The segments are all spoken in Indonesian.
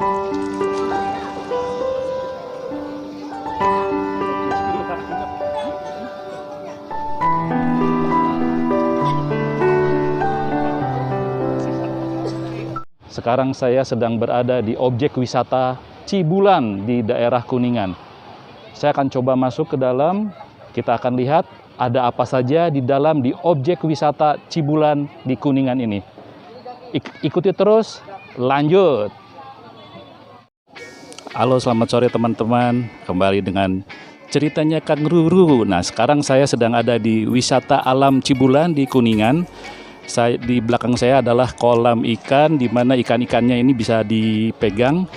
Sekarang saya sedang berada di objek wisata Cibulan di daerah Kuningan. Saya akan coba masuk ke dalam, kita akan lihat ada apa saja di dalam di objek wisata Cibulan di Kuningan ini. Ikuti terus, lanjut. Halo, selamat sore teman-teman. Kembali dengan ceritanya Kang Ruru. Nah, sekarang saya sedang ada di wisata alam Cibulan di Kuningan. Di belakang saya adalah kolam ikan, di mana ikan-ikannya ini bisa dipegang.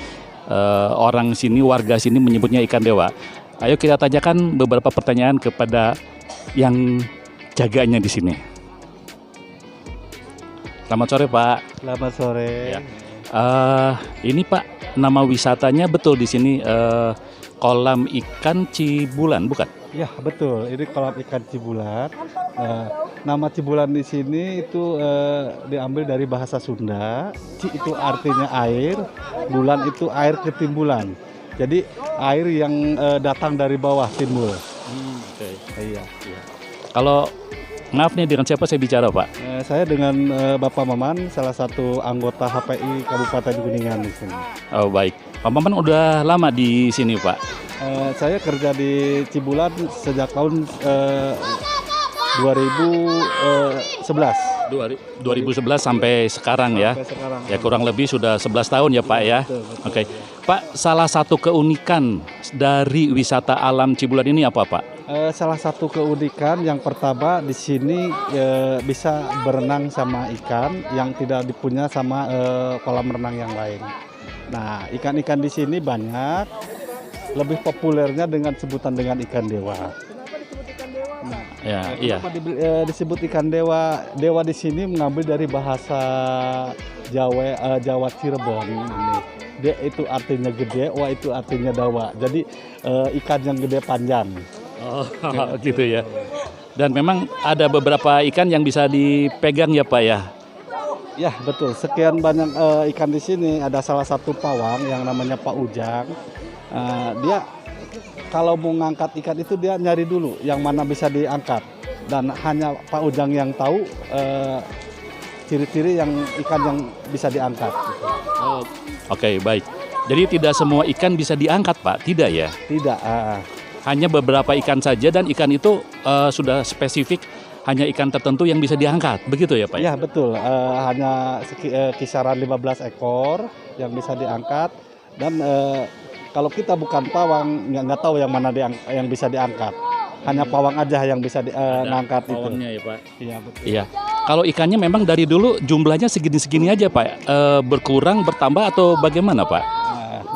Orang sini, warga sini menyebutnya ikan dewa. Ayo kita tanyakan beberapa pertanyaan kepada yang jaganya di sini. Selamat sore Pak. Selamat sore. Ya. Ini Pak, nama wisatanya betul di sini kolam ikan Cibulan, bukan? Ya betul, ini kolam ikan Cibulan. Nama Cibulan di sini itu diambil dari bahasa Sunda. Ci itu artinya air, bulan itu air ketimbulan. Jadi air yang datang dari bawah timbul. Okay. Iya. Kalau maaf nih, dengan siapa saya bicara Pak? Saya dengan Bapak Maman, salah satu anggota HPI Kabupaten Kuningan di sini. Oh baik, Pak Maman udah lama di sini Pak? Saya kerja di Cibulan sejak tahun 2011 sampai sekarang ya. Sampai sekarang. Ya kurang lebih sudah 11 tahun ya Pak ya. Betul. Oke. Pak, salah satu keunikan dari wisata alam Cibulan ini apa Pak? Salah satu keunikan yang pertama di sini bisa berenang sama ikan yang tidak dipunya sama kolam renang yang lain. Nah, ikan-ikan di sini banyak, lebih populernya dengan sebutan dengan ikan dewa. Nah, Iya. disebut ikan dewa? Dewa di sini mengambil dari bahasa Jawa Cirebon ini. De itu artinya gede, wa itu artinya dawa. Jadi ikan yang gede panjang. Oh, gitu ya. Dan memang ada beberapa ikan yang bisa dipegang ya Pak ya. Ya betul. Sekian banyak ikan di sini. Ada salah satu pawang yang namanya Pak Ujang. Dia kalau mau ngangkat ikan itu dia nyari dulu yang mana bisa diangkat. Dan hanya Pak Ujang yang tahu ciri-ciri yang ikan yang bisa diangkat. Oh, Oke, baik. Jadi tidak semua ikan bisa diangkat Pak, tidak ya? Tidak. Hanya beberapa ikan saja, dan ikan itu sudah spesifik hanya ikan tertentu yang bisa diangkat, begitu ya Pak? Ya betul, hanya kisaran 15 ekor yang bisa diangkat, dan kalau kita bukan pawang nggak tahu yang mana yang bisa diangkat, hanya pawang aja yang bisa ngangkat itu. Pawangnya ya Pak? Iya betul. Iya. Kalau ikannya memang dari dulu jumlahnya segini-segini aja Pak, berkurang, bertambah atau bagaimana Pak?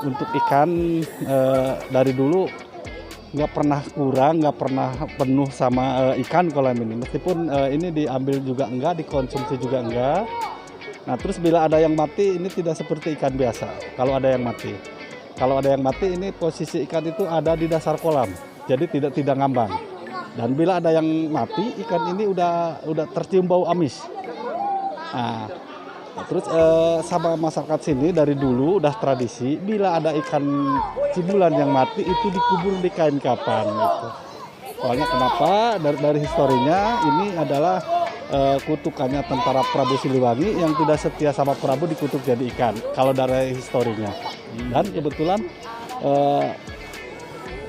Untuk ikan dari dulu nggak pernah kurang, nggak pernah penuh sama ikan kolam ini. Meskipun ini diambil juga enggak, dikonsumsi juga enggak. Nah terus bila ada yang mati, ini tidak seperti ikan biasa. Kalau ada yang mati, ini posisi ikan itu ada di dasar kolam, jadi tidak ngambang. Dan bila ada yang mati, ikan ini udah tercium bau amis. Nah, terus sama masyarakat sini dari dulu udah tradisi, bila ada ikan Cibulan yang mati itu dikubur di kain kafan gitu. Soalnya kenapa? Dari historinya ini adalah kutukannya tentara Prabu Siliwangi yang tidak setia sama Prabu dikutuk jadi ikan. Kalau dari historinya. Dan kebetulan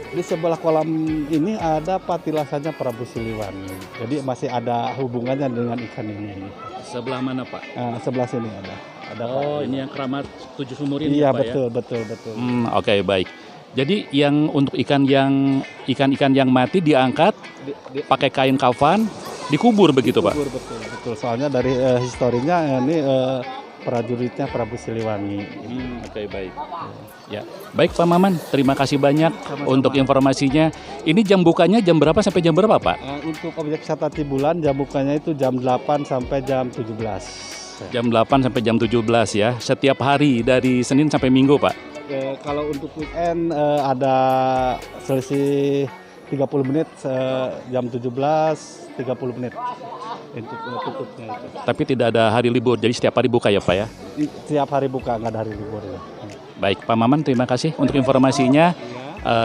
di sebelah kolam ini ada patilasannya Prabu Siliwangi. Jadi masih ada hubungannya dengan ikan ini. Sebelah mana Pak? Sebelah sini ada. Oh, ini yang keramat 7 sumur ini iya, ya Pak betul. ya? Oke, baik. Jadi yang untuk ikan yang mati diangkat pakai kain kafan, dikubur begitu Pak? Dikubur, betul. Soalnya dari historinya ini prajuritnya Prabu Siliwangi. Oke, baik. Ya, baik Pak Maman, terima kasih banyak untuk informasinya. Ini jam bukanya jam berapa sampai jam berapa Pak? Untuk objek wisata Cibulan jam bukanya itu jam 8 sampai jam 17. Jam 8 sampai jam 17 ya, setiap hari dari Senin sampai Minggu Pak? Kalau untuk weekend ada selisih 30 menit jam 17.30 menit untuk tutupnya itu. Tapi tidak ada hari libur, jadi setiap hari buka ya Pak ya? Setiap hari buka, nggak ada hari libur ya. Baik, Pak Maman, terima kasih untuk informasinya.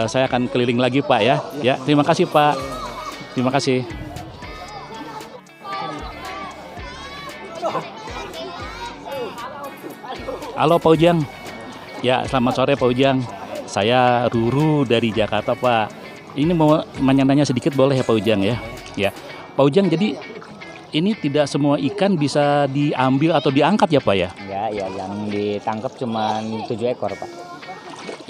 Saya akan keliling lagi Pak ya. Ya, terima kasih Pak. Terima kasih. Halo Pak Ujang. Ya, selamat sore Pak Ujang. Saya Ruru dari Jakarta Pak. Ini mau menanya sedikit boleh ya Pak Ujang ya? Ya, Pak Ujang, jadi ini tidak semua ikan bisa diambil atau diangkat ya Pak ya? Enggak, ya yang ditangkap cuma 7 ekor Pak.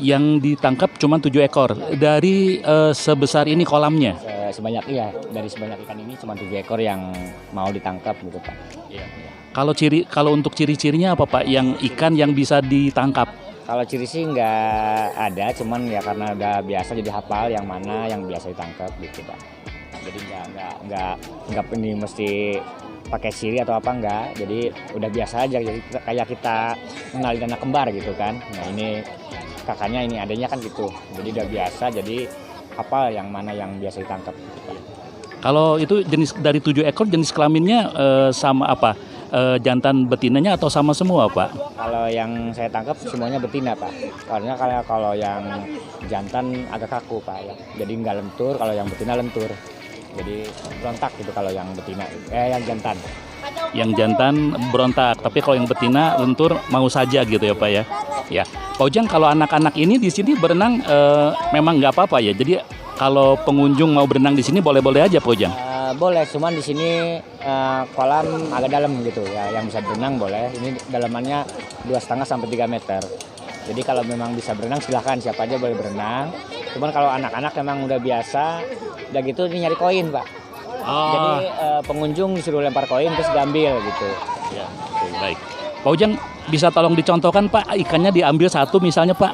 Yang ditangkap cuma 7 ekor. Dari sebesar ini kolamnya? Dari sebanyak ikan ini cuma 7 ekor yang mau ditangkap gitu Pak. Iya. Kalau untuk ciri-cirinya apa Pak? Yang ikan yang bisa ditangkap? Kalau ciri sih nggak ada, cuman ya karena udah biasa jadi hafal yang mana yang biasa ditangkap gitu Pak. Jadi nggak ini mesti pakai ciri atau apa enggak. Jadi udah biasa aja. Jadi kayak kita mengenalin anak kembar gitu kan. Nah ini kakaknya ini adanya kan gitu. Jadi udah biasa. Jadi hafal yang mana yang biasa ditangkap. Gitu, Pak. Kalau itu jenis dari 7 ekor jenis kelaminnya sama apa? Jantan betinanya atau sama semua Pak? Kalau yang saya tangkap semuanya betina Pak. Karena kalau yang jantan agak kaku Pak ya. Jadi nggak lentur, kalau yang betina lentur. Jadi berontak gitu kalau yang betina, yang jantan. Yang jantan berontak, tapi kalau yang betina lentur mau saja gitu ya Pak ya. Ya, Pak Ujang, kalau anak-anak ini di sini berenang memang nggak apa-apa ya. Jadi kalau pengunjung mau berenang di sini boleh-boleh aja Pak Ujang. Boleh, cuman di sini kolam agak dalam gitu ya. Yang bisa berenang boleh. Ini dalamannya 2,5 sampai 3 meter. Jadi kalau memang bisa berenang silahkan, siapa aja boleh berenang. Cuman kalau anak-anak memang udah biasa, udah gitu ini nyari koin Pak. Jadi pengunjung disuruh lempar koin terus diambil gitu. Ya, baik. Pak Ujang, bisa tolong dicontohkan Pak, ikannya diambil satu misalnya Pak.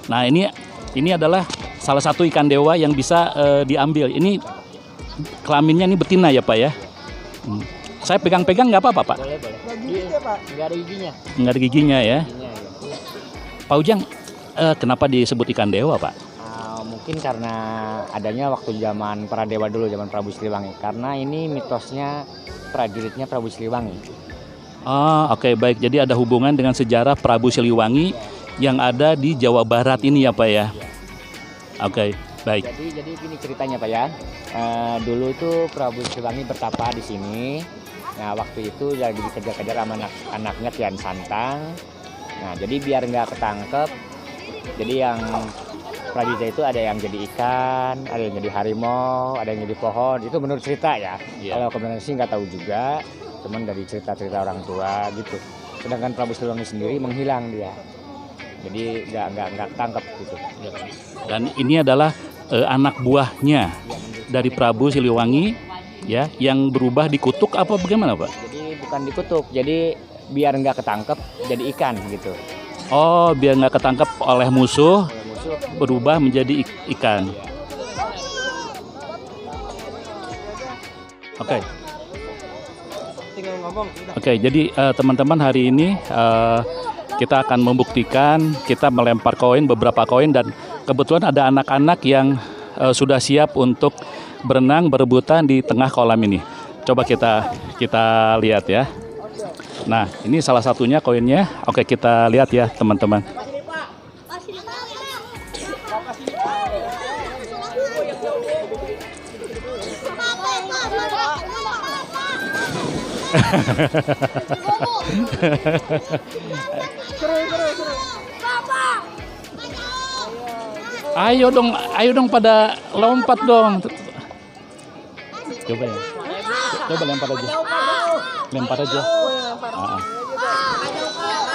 Nah ini adalah salah satu ikan dewa yang bisa diambil. Ini kelaminnya ini betina ya Pak ya. Saya pegang-pegang nggak apa-apa Pak? Boleh. Pak. Nggak ada giginya. Nggak ada giginya ya. Giginya, ya. Pak Ujang, kenapa disebut ikan dewa Pak? Mungkin karena adanya waktu zaman Pradewa dulu, zaman Prabu Siliwangi. Karena ini mitosnya prajuritnya Prabu Siliwangi. Oke, baik. Jadi ada hubungan dengan sejarah Prabu Siliwangi yang ada di Jawa Barat ini ya Pak ya? Oke, baik. Jadi gini ceritanya Pak ya. Dulu tuh Prabu Siliwangi bertapa di sini. Nah waktu itu lagi dikejar-kejar sama anaknya Kian Santang. Nah jadi biar nggak ketangkep, jadi yang prajurit itu ada yang jadi ikan, ada yang jadi harimau, ada yang jadi pohon. Itu menurut cerita ya. Kalau kebenaran sih nggak tahu juga, cuman dari cerita-cerita orang tua gitu. Sedangkan Prabu Siliwangi sendiri menghilang dia, jadi nggak tangkap gitu. Dan ini adalah anak buahnya dari Prabu Siliwangi ya, yang berubah dikutuk apa bagaimana Pak? Jadi bukan dikutuk, jadi biar nggak ketangkep jadi ikan gitu. Oh, biar nggak ketangkep oleh musuh, berubah menjadi ikan. Oke, jadi teman-teman hari ini kita akan membuktikan, kita melempar koin, beberapa koin, dan kebetulan ada anak-anak yang sudah siap untuk berenang berebutan di tengah kolam ini. Coba kita lihat ya. Nah, ini salah satunya koinnya. Oke, kita lihat ya teman-teman. Ayo dong pada lompat dong. Coba lempar aja.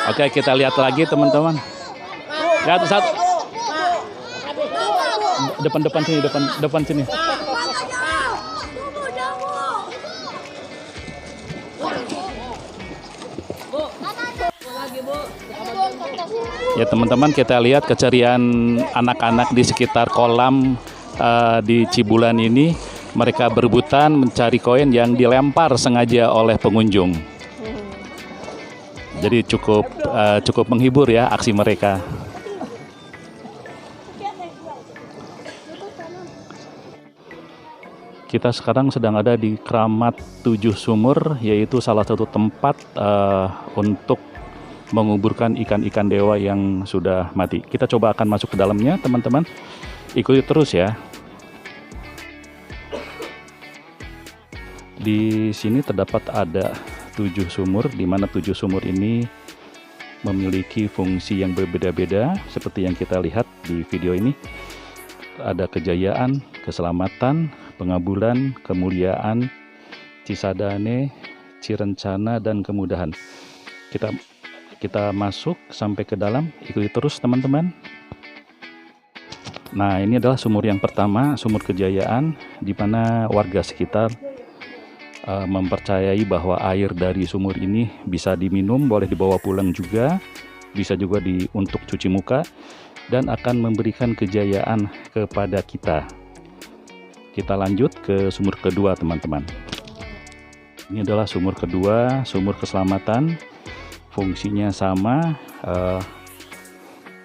Oke, kita lihat lagi teman-teman. Lihat satu. Depan sini. Ya teman-teman, kita lihat keceriaan anak-anak di sekitar kolam di Cibulan ini. Mereka berebutan mencari koin yang dilempar sengaja oleh pengunjung. Jadi cukup menghibur ya aksi mereka. Kita sekarang sedang ada di Keramat 7 Sumur, yaitu salah satu tempat untuk menguburkan ikan-ikan dewa yang sudah mati. Kita coba akan masuk ke dalamnya, teman-teman. Ikuti terus ya. Di sini terdapat ada 7 sumur, di mana 7 sumur ini memiliki fungsi yang berbeda-beda seperti yang kita lihat di video ini. Ada kejayaan, keselamatan, pengabulan, kemuliaan, cisadane, cirencana, dan kemudahan. Kita masuk sampai ke dalam, ikuti terus teman-teman. Nah, ini adalah sumur yang pertama, sumur kejayaan, di mana warga sekitar mempercayai bahwa air dari sumur ini bisa diminum, boleh dibawa pulang juga, bisa juga untuk cuci muka, dan akan memberikan kejayaan kepada kita. Kita lanjut ke sumur kedua, teman-teman. Ini adalah sumur kedua, sumur keselamatan. Fungsinya sama,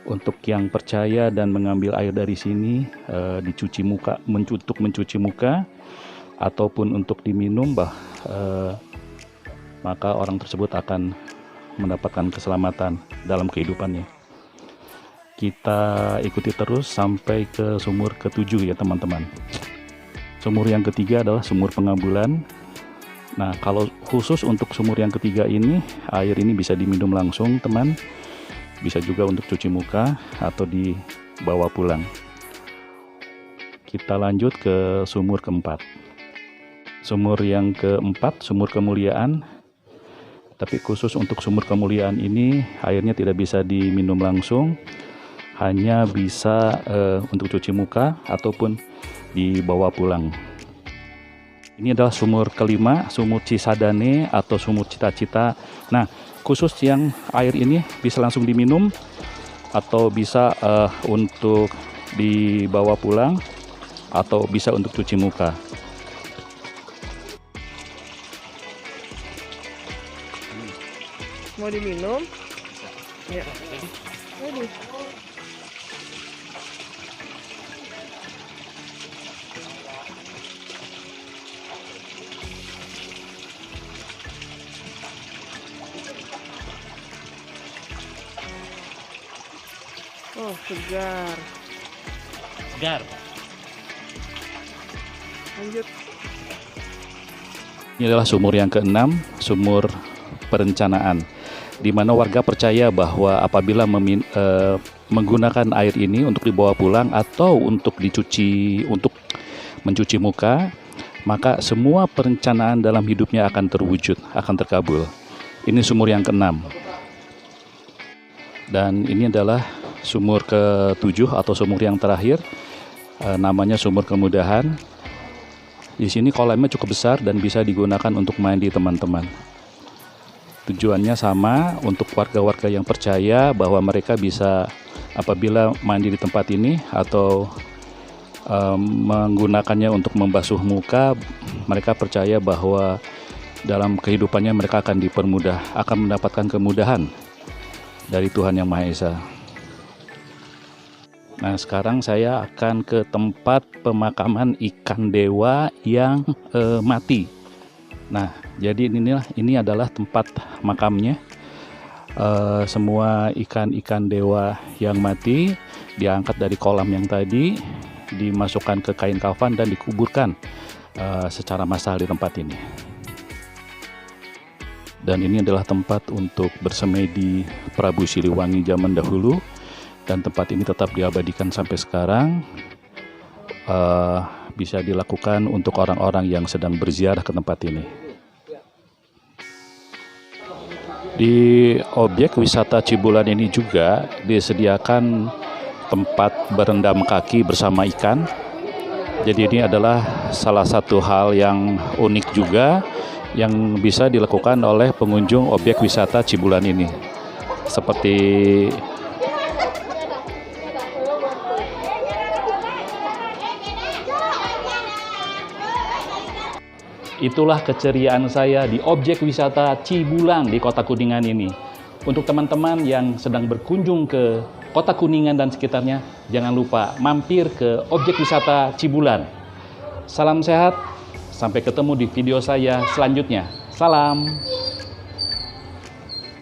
untuk yang percaya dan mengambil air dari sini, dicuci muka, untuk mencuci muka, ataupun untuk diminum, maka orang tersebut akan mendapatkan keselamatan dalam kehidupannya. Kita ikuti terus sampai ke sumur ketujuh ya teman-teman. Sumur yang ketiga adalah sumur pengabulan. Nah, kalau khusus untuk sumur yang ketiga ini, air ini bisa diminum langsung teman, bisa juga untuk cuci muka atau dibawa pulang. Kita lanjut ke sumur keempat. Sumur yang keempat, sumur kemuliaan. Tapi khusus untuk sumur kemuliaan ini, airnya tidak bisa diminum langsung, hanya bisa untuk cuci muka ataupun dibawa pulang. Ini adalah sumur kelima, sumur cisadane atau sumur cita-cita. Nah, khusus yang air ini bisa langsung diminum atau bisa untuk dibawa pulang atau bisa untuk cuci muka. Mau diminum? Ya. Aduh. Oh, segar. Segar. Lanjut. Ini adalah sumur yang keenam, sumur perencanaan, di mana warga percaya bahwa apabila menggunakan air ini untuk dibawa pulang atau untuk mencuci muka, maka semua perencanaan dalam hidupnya akan terwujud, akan terkabul. Ini sumur yang keenam. Dan ini adalah sumur ketujuh atau sumur yang terakhir, namanya sumur kemudahan. Di sini kolamnya cukup besar dan bisa digunakan untuk mandi teman-teman. Tujuannya sama untuk warga-warga yang percaya bahwa mereka bisa apabila mandi di tempat ini atau menggunakannya untuk membasuh muka, mereka percaya bahwa dalam kehidupannya mereka akan dipermudah, akan mendapatkan kemudahan dari Tuhan Yang Maha Esa. Nah, sekarang saya akan ke tempat pemakaman ikan dewa yang mati. Nah, jadi ini adalah tempat makamnya. Semua ikan-ikan dewa yang mati diangkat dari kolam yang tadi, dimasukkan ke kain kafan dan dikuburkan secara massal di tempat ini. Dan ini adalah tempat untuk bersemedi Prabu Siliwangi zaman dahulu. Dan tempat ini tetap diabadikan sampai sekarang. Bisa dilakukan untuk orang-orang yang sedang berziarah ke tempat ini. Di objek wisata Cibulan ini juga disediakan tempat berendam kaki bersama ikan. Jadi ini adalah salah satu hal yang unik juga yang bisa dilakukan oleh pengunjung objek wisata Cibulan ini. Seperti itulah keceriaan saya di objek wisata Cibulan di Kota Kuningan ini. Untuk teman-teman yang sedang berkunjung ke Kota Kuningan dan sekitarnya, jangan lupa mampir ke objek wisata Cibulan. Salam sehat, Sampai ketemu di video saya selanjutnya. Salam.